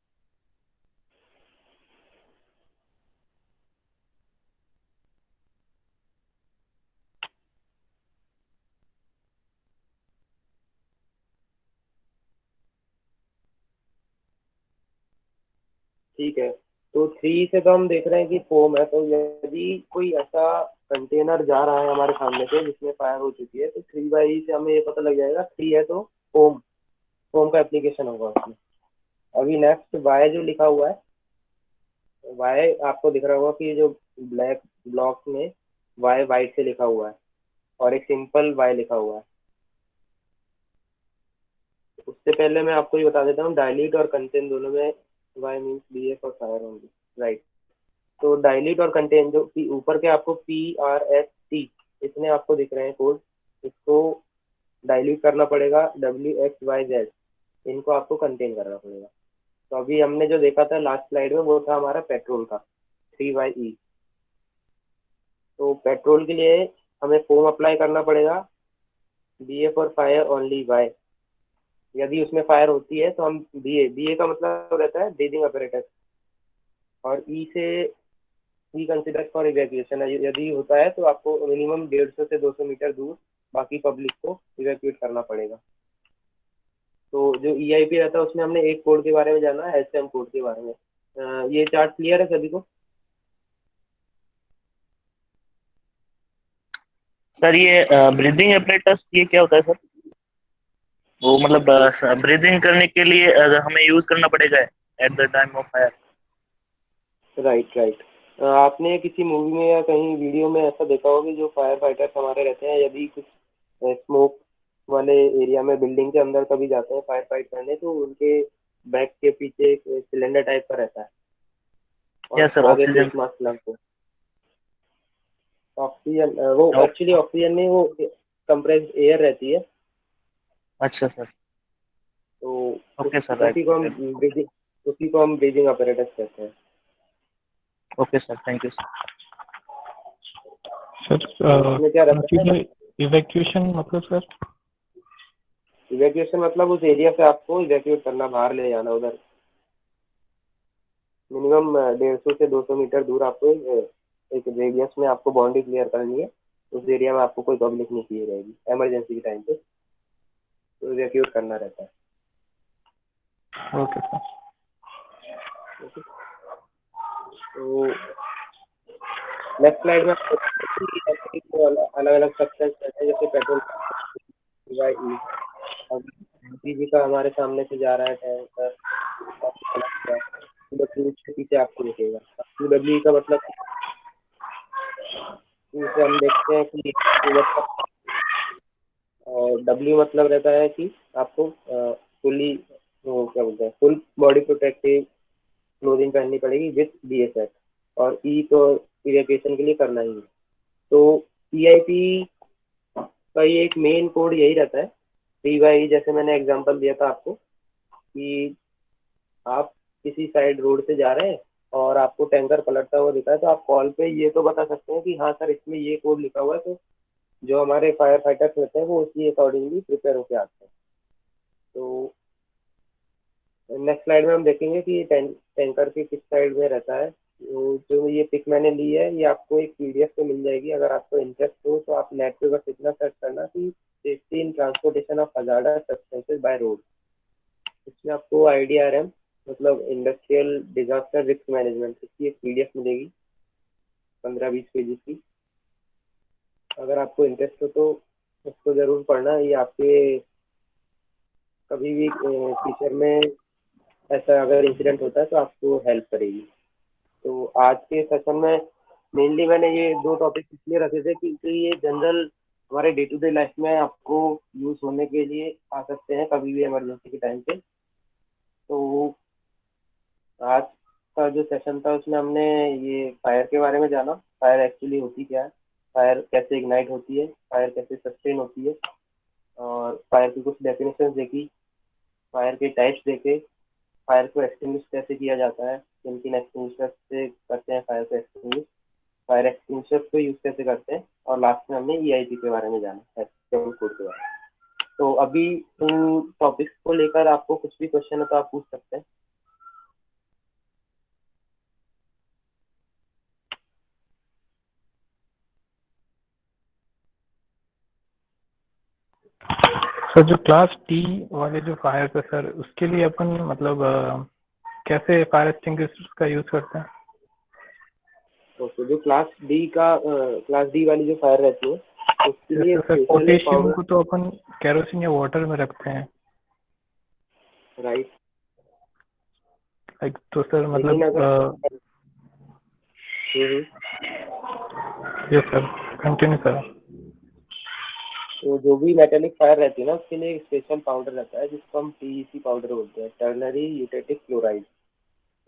ठीक है, तो 3 से तो हम देख रहे हैं कि फोम है, तो यदि कोई ऐसा कंटेनर जा रहा है हमारे सामने से जिसमें फायर हो चुकी है, तो 3y से हमें ये पता लग जाएगा 3 है तो फोम, फोम का एप्लीकेशन होगा उसमें। अभी नेक्स्ट y जो लिखा हुआ है, y आपको दिख रहा होगा कि जो ब्लैक ब्लॉक में y वाइट से लिखा हुआ है और एक सिंपल y लिखा हुआ है। उससे पहले मैं आपको ये बता देता हूँ, डायलीट और कंटेन दोनों में y मीन्स bf और फायर होंगे, राइट। तो डायलीट और कंटेन जो ऊपर के आपको PRST इतने आपको दिख रहे हैं कोड, इसको डायल्यूट करना पड़ेगा WXYZ, इनको आपको कंटेन करना पड़ेगा। तो अभी हमने जो देखा था लास्ट स्लाइड में वो था हमारा पेट्रोल का 3YE। तो पेट्रोल के लिए हमें फोम अप्लाई करना पड़ेगा, BF और फायर ओनली Y। यदि उसमें फायर होती है तो हम BA का मतलब रहता है ब्रीदिंग अपरेटस, और E से ई कंसिडर फॉर इवैक्यूएशन है। यदि होता है तो आपको मिनिमम 150 से 200 मीटर दूर बाकी पब्लिक को इवैक्यूएट करना पड़ेगा। तो जो EIP रहता है उसमें हमने एक कोड के बारे में जाना है, HM कोड के बारे में। ये चार्ट क्लियर है सभी को? सर ये ब्रीदिंग एपरेटस ये क्या होता है सर? वो मतलब ब्रीदिंग करने के लिए हमें यूज करना पड़ेगा at the time of fire? Right right. आपने किसी मूवी में या कहीं वीडियो में ऐसा देखा होगा कि जो फायर फाइटर्स हमारे रहते हैं, यदि कुछ स्मोक वाले एरिया में बिल्डिंग के अंदर कभी जाते हैं फायर फाइट करने, तो उनके बैक के पीछे एक सिलेंडर टाइप का रहता है और यस सर, आगे फेस ऑक्सीजन। मास्क लगते हैं। ऑक्सीजन वो एक्चुअली ऑक्सीजन नहीं, वो कंप्रेस्ड एयर रहती है। अच्छा सर। तो ओके सर, उसी को हम राइट। ब्रीदिंग अपरेटस कहते हैं। Okay sir, thank you sir. Sir तो इसमें क्या रहता है, इवैक्यूएशन मतलब सर? इवैक्यूएशन मतलब उस एरिया से आपको इवैक्यूएट करना, बाहर ले जाना उधर। मिनिमम 150 से 200 मीटर दूर आपको एक रेडियस में आपको बाउंड्री क्लियर करनी है। उस एरिया में आपको कोई पब्लिक नहीं चाहिए रहेगी इमरजेंसी के टाइम पे, तो इवैक्यूएट करना रहता है। Okay sir. ओके, तो नेक्स्ट स्लाइड में अलग अलग सब्सटेंस रहते हैं, जैसे पेट्रोल ई। अब LPG का हमारे सामने से जा रहा है टैंकर, QWE के पीछे आपको दिखेगा। QWE का मतलब इसे हम देखते हैं कि और W मतलब रहता है कि आपको फुली वो क्या बोलते हैं, फुल बॉडी प्रोटेक्टिव क्लोथिंग पहननी पड़ेगी विथ BSF। और E तो इवैक्यूएशन के लिए करना ही है। तो EIP का ये एक मेन कोड यही रहता है 3YE। जैसे मैंने एग्जांपल दिया था आपको कि आप किसी साइड रोड से जा रहे हैं और आपको टैंकर पलटता हुआ दिखा है, तो आप कॉल पे ये तो बता सकते हैं कि हाँ सर इसमें ये कोड लिखा हुआ है। तो जो हमारे फायर फाइटर्स होते हैं वो उसी अकॉर्डिंगली प्रिपेयर होकर आते हैं। तो नेक्स्ट स्लाइड में हम देखेंगे कि टैंकर के किस साइड में रहता है। जो ये पिक मैंने ली है ये आपको एक PDF पे मिल जाएगी। अगर आपको इंटरेस्ट हो तो आप नेट पे बस इतना सर्च करना कि safety in transportation of hazardous substances by road. इसमें आपको IDRM मतलब इंडस्ट्रियल डिजास्टर रिस्क मैनेजमेंट इसकी एक PDF मिलेगी 15-20 पेजेस की। अगर आपको इंटरेस्ट हो तो उसको जरूर पढ़ना, ये आपके कभी भी फ्यूचर में ऐसा अगर इंसिडेंट होता है तो आपको हेल्प करेगी। तो आज के सेशन में मेनली मैंने ये 2 टॉपिक इसलिए रखे थे क्योंकि ये जनरल हमारे डे टू डे लाइफ में आपको यूज होने के लिए आ सकते हैं कभी भी इमरजेंसी के टाइम पे। तो आज का जो सेशन था उसमें हमने ये फायर के बारे में जाना, फायर एक्चुअली होती क्या है, फायर कैसे इग्नाइट होती है, फायर कैसे सस्टेन होती है, और फायर की कुछ डेफिनेशंस देखी, फायर के टाइप्स देखे, फायर को एक्सटिंग्विश कैसे किया जाता है, किन किन एक्सटिंग्विशर से करते हैं फायर को एक्सटिंग्विश, फायर एक्सटिंग्विशर को यूज कैसे करते हैं, और लास्ट में हमने EIP के बारे में जाना, एसटीएम कोड के बारे में। तो अभी इन टॉपिक्स को लेकर आपको कुछ भी क्वेश्चन है तो आप पूछ सकते हैं। सर जो क्लास टी वाले जो फायर है सर, उसके लिए अपन मतलब कैसे फायर एक्सटिंग्विशर्स का यूज करते हैं? तो जो क्लास डी वाली जो फायर रहती है उसके लिए जैसे सर पोटेशियम को तो अपन केरोसिन या वाटर में रखते हैं, राइट। लाइक तो सर मतलब यस सर, कंटिन्यू सर। तो जो भी मेटेलिक फायर रहती है ना उसके लिए एक स्पेशल पाउडर रहता है जिसको हम TEC पाउडर बोलते हैं, टर्नरी यूटेटिक क्लोराइड।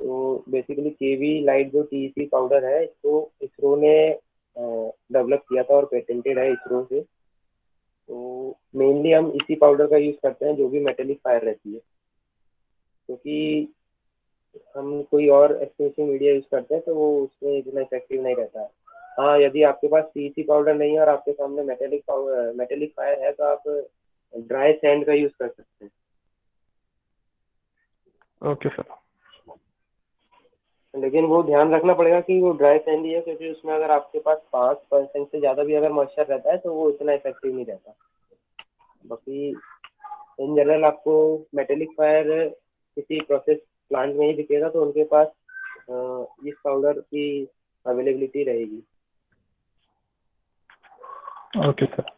तो बेसिकली केवी लाइट जो TEC पाउडर है इसको इसरो ने डेवलप किया था और पेटेंटेड है इसरो से। तो मेनली हम इसी पाउडर का यूज करते हैं जो भी मेटेलिक फायर रहती है, क्योंकि हम कोई और एक्सटिंग्विशिंग मीडिया यूज करते हैं तो वो उसमें इतना इफेक्टिव नहीं रहता है। हाँ, यदि आपके पास TEC पाउडर नहीं है और आपके सामने मेटेलिक फायर है तो आप ड्राई सैंड का यूज कर सकते हैं। Okay sir. लेकिन वो ध्यान रखना पड़ेगा कि वो ड्राई सैंड ही है, क्योंकि उसमें अगर आपके पास 5% से ज़्यादा भी अगर मॉइस्चर रहता है तो वो इतना इफेक्टिव नहीं रहता। बाकी इन जनरल आपको मेटेलिक फायर किसी प्रोसेस प्लांट में ही दिखेगा तो उनके पास इस पाउडर की अवेलेबिलिटी रहेगी। Okay sir.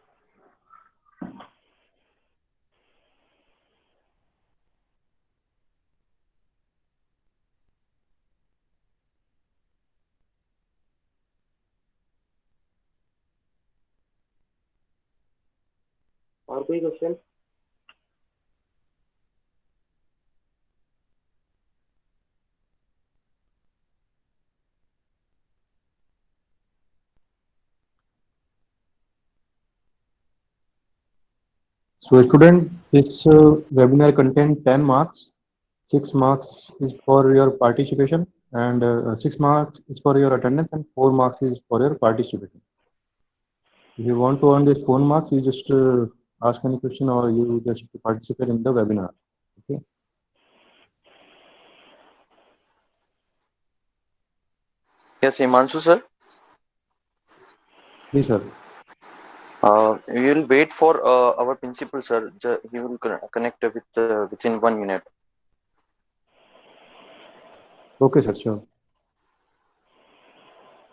और कोई question? So student, this webinar contains 10 marks. 6 marks is for your participation and 6 marks is for your attendance and 4 marks is for your participation. If you want to earn this 4 marks, you just ask any question or you just participate in the webinar. Okay. Yes, Himanshu sir. Please sir. We will wait for our principal sir. He will connect with within 1 minute. Okay sir, sure.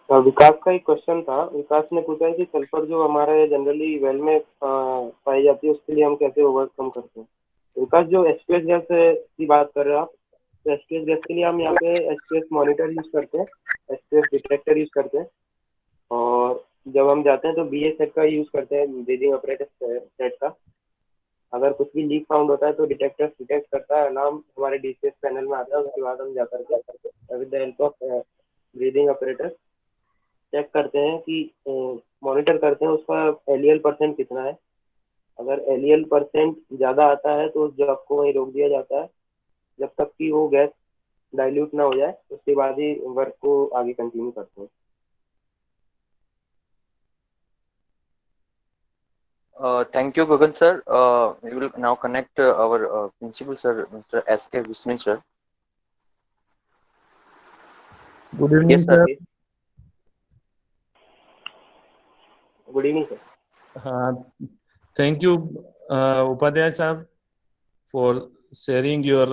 विकास का एक question था। विकास ने पूछा है कि sulphur जो हमारे generally well में पाई जाती है उसके लिए हम कैसे ओवरकम करते हैं। विकास, जो एचपीएस गैस की बात कर रहे हो आप, तो एचपीएस गैस के लिए हम यहाँ पे एचपीएस मॉनिटर यूज करते हैं, एचपीएस डिटेक्टर यूज करते हैं, और जब हम जाते हैं तो BA सेट का यूज करते हैं, ब्रीदिंग ऑपरेटर सेट का। अगर कुछ भी लीक फाउंड होता है तो डिटेक्टर डिटेक्ट करता है, अलार्म हमारे DCS पैनल में आता है। उसके बाद हम जाकर के with the help of breathing operator check करते हैं कि मॉनिटर करते हैं उसका LEL% कितना है। अगर LEL% ज़्यादा आता है तो उस जॉब को वहीं रोक दिया जाता है जब तक कि वो गैस डाइल्यूट ना हो जाए, उसके बाद ही वर्क को आगे कंटिन्यू करते हैं। Thank you, Gagan sir. We will now connect our principal sir, Mr. S.K. Vishnu sir. Good evening, Yes, sir. Good evening sir. Thank you, Upadhyay Sahab, for sharing your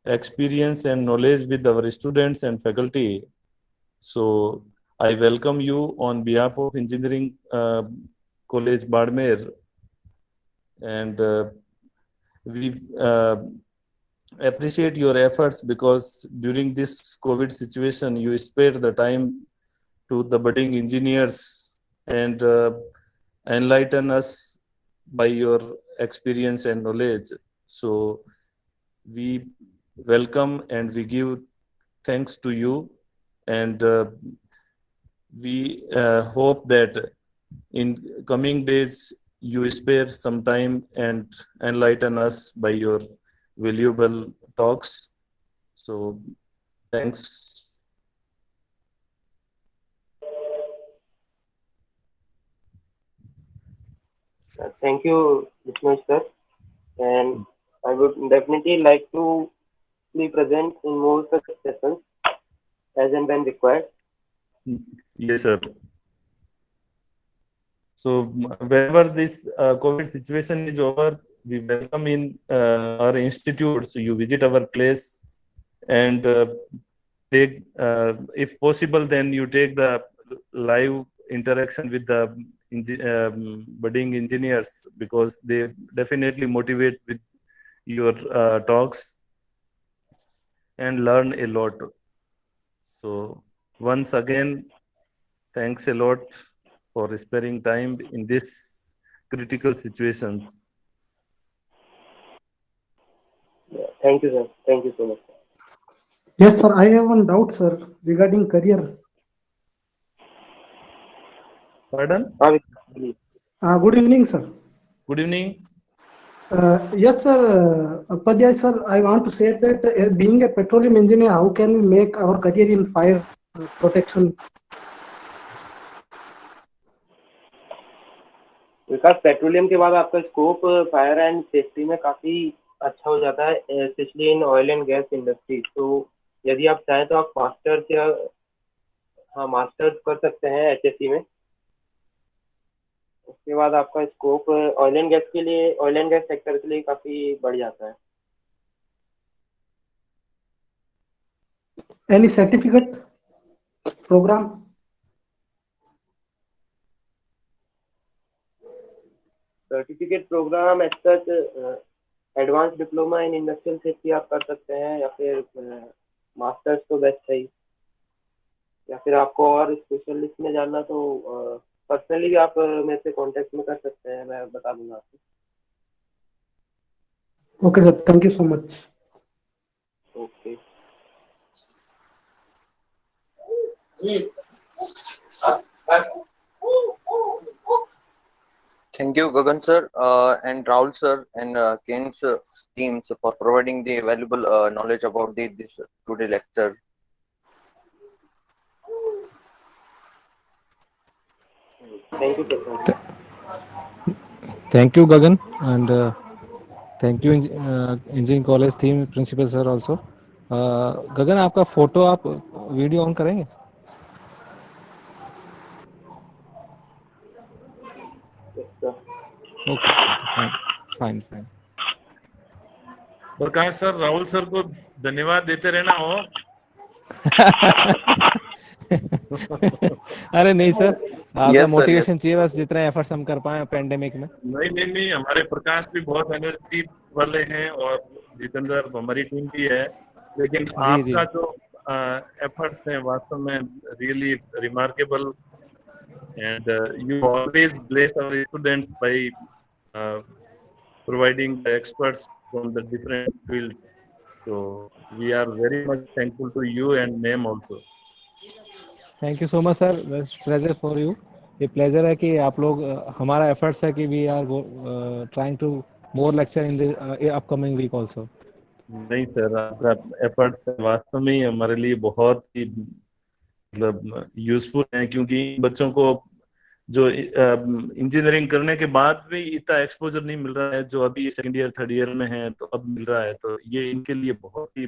experience and knowledge with our students and faculty. So I welcome you on behalf of Engineering College Badmer, and we appreciate your efforts because during this COVID situation you spared the time to the budding engineers and enlighten us by your experience and knowledge. So we welcome and we give thanks to you, and we hope that in coming days you spare some time and enlighten us by your valuable talks. So thanks. Thank you, Vishnu sir. And I would definitely like to be present in more such sessions as and when required. Yes, sir. So whenever this COVID situation is over, we welcome in our institutes. You visit our place and take, if possible, then you take the live interaction with the budding engineers, because they definitely motivate with your talks and learn a lot. So once again, thanks a lot for sparing time in this critical situations. Thank you, sir. Thank you so much. Yes, sir. I have one doubt, sir, regarding career. Pardon? Good evening, sir. Good evening. Yes, sir. Upadhyay, sir, I want to say that being a petroleum engineer, how can we make our career in fire protection? Vikas, petroleum के बाद आपका scope fire and safety में काफी अच्छा हो जाता है, specially in oil and gas industry. तो यदि आप चाहें तो आप मास्टर्स या मास्टर्स कर सकते हैं HSC में। उसके बाद आपका स्कोप ऑयल एंड गैस के लिए, ऑयल एंड गैस सेक्टर के लिए काफी बढ़ जाता है। Any certificate program? Certificate programme as such advance diploma in industrial safety आप कर सकते हैं, या फिर मास्टर्स तो बेस्ट है ही, या फिर आपको और स्पेशलिस्ट में जानना तो पर्सनली भी आप मेरे से कांटेक्ट में कर सकते हैं, मैं बता दूंगा आपको। Okay, sir. Thank you so much. Okay. Thank you, Gagan sir, and Rahul sir, and Ken's teams for providing the valuable knowledge about this today lecture. Thank you sir. Thank you, Gagan, and thank you, engineering college team, principal sir also. Gagan, आपका photo आप video on करेंगे? Okay, fine. प्रकाश sir, Rahul sir को धन्यवाद देते रहना हो। अरे नहीं सर, आपका Yes, sir, मोटिवेशन चाहिए, बस जितने एफर्ट्स हम कर पाए पेंडेमिक में। नहीं, हमारे प्रकाश भी बहुत एनर्जी वाले हैं और जितेंद्र हमारी टीम भी है, लेकिन आपका जो एफर्ट्स हैं वास्तव में really remarkable, and you always bless our students by providing the experts from the different fields. So we are very much thankful to you and NAM also. Thank you so much sir, pleasure for you. ये pleasure है कि आप लोग, हमारा efforts है कि we are trying to more lecture in the upcoming week also. नहीं sir, आपका एफर्ट्स वास्तव में हमारे लिए बहुत ही मतलब यूजफुल है, क्योंकि बच्चों को जो इंजीनियरिंग करने के बाद भी इतना एक्सपोजर नहीं मिल रहा है, जो अभी सेकंड ईयर थर्ड ईयर में है तो अब मिल रहा है। तो ये इनके लिए बहुत ही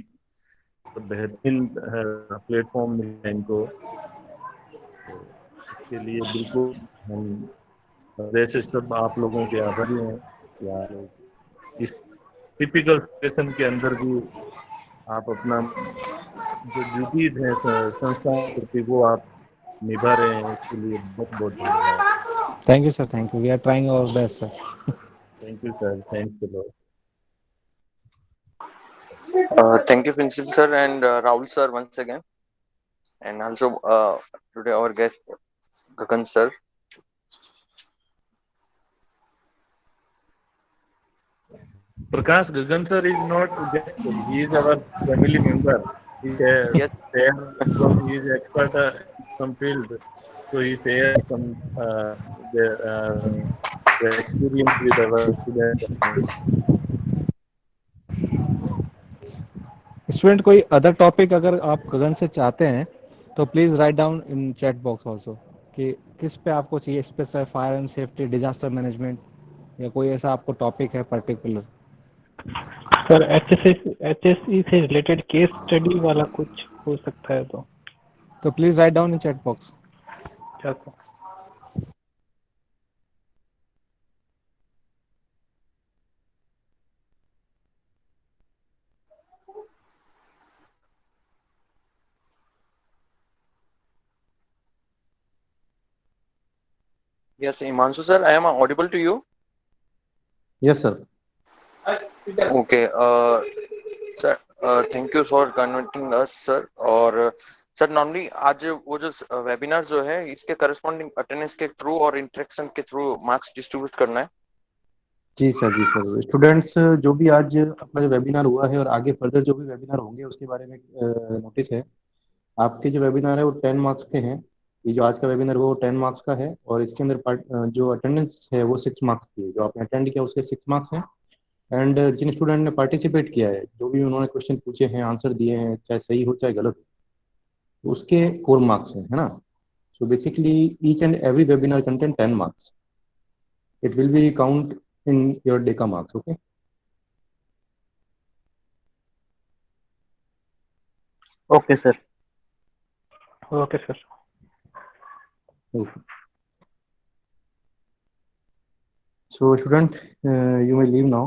बेहतरीन प्लेटफॉर्म मिला है इनको। तो इसके लिए बिल्कुल हम जैसे सब आप लोगों के आभारी हैं कि आप लोग इस टिपिकल सिचुएशन के अंदर भी आप अपना जो ड्यूटीज है संस्था प्रति वो आप निभा रहे हैं, इसके लिए बहुत बहुत धन्यवाद। Thank you sir, thank you, we are trying our best sir. Thank you sir, thanks a lot. Thank you, Principal sir, and Rahul sir once again. and also today our guest Gagan sir. Prakash Gagan sir is not just, he is our family member. He shares Yes. because he is expert in some field. So he shares some the experience with our students. Student कोई other topic अगर आप गगन से चाहते हैं तो please write down in chat box also कि किस पे आपको चाहिए, special fire and safety, disaster management, या कोई ऐसा आपको टॉपिक है पर्टिकुलर। सर HSE से रिलेटेड केस स्टडी वाला कुछ हो सकता है तो please write down in chat box. क्या sir? Yes, Himanshu sir, I am audible to you. Yes, sir. Okay, sir, thank you for converting us, sir. और sir normally आज वो जो वेबिनार जो है इसके करस्पॉन्डिंग अटेंडेंस के थ्रू और इंटरेक्शन के थ्रू मार्क्स डिस्ट्रीब्यूट करना है। जी सर, जी सर। स्टूडेंट्स जो भी आज अपना जो वेबिनार हुआ है और आगे फर्दर जो भी वेबिनार होंगे उसके बारे में नोटिस है। आपके जो वेबिनार है वो 10 मार्क्स के हैं। ये जो आज का वेबिनार वो 10 मार्क्स का है और इसके अंदर जो अटेंडेंस है वो 6 मार्क्स की है। जो आपने अटेंड किया उसके 6 मार्क्स हैं। एंड जिन स्टूडेंट ने पार्टिसिपेट किया है, जो भी उन्होंने क्वेश्चन पूछे हैं, आंसर दिए हैं, चाहे सही हो चाहे गलत हो, उसके 4 मार्क्स हैं, है ना। So basically each and every webinar content 10 marks. It will be count in your Deka marks. Okay. Okay, sir. Okay sir. So student, you may leave now.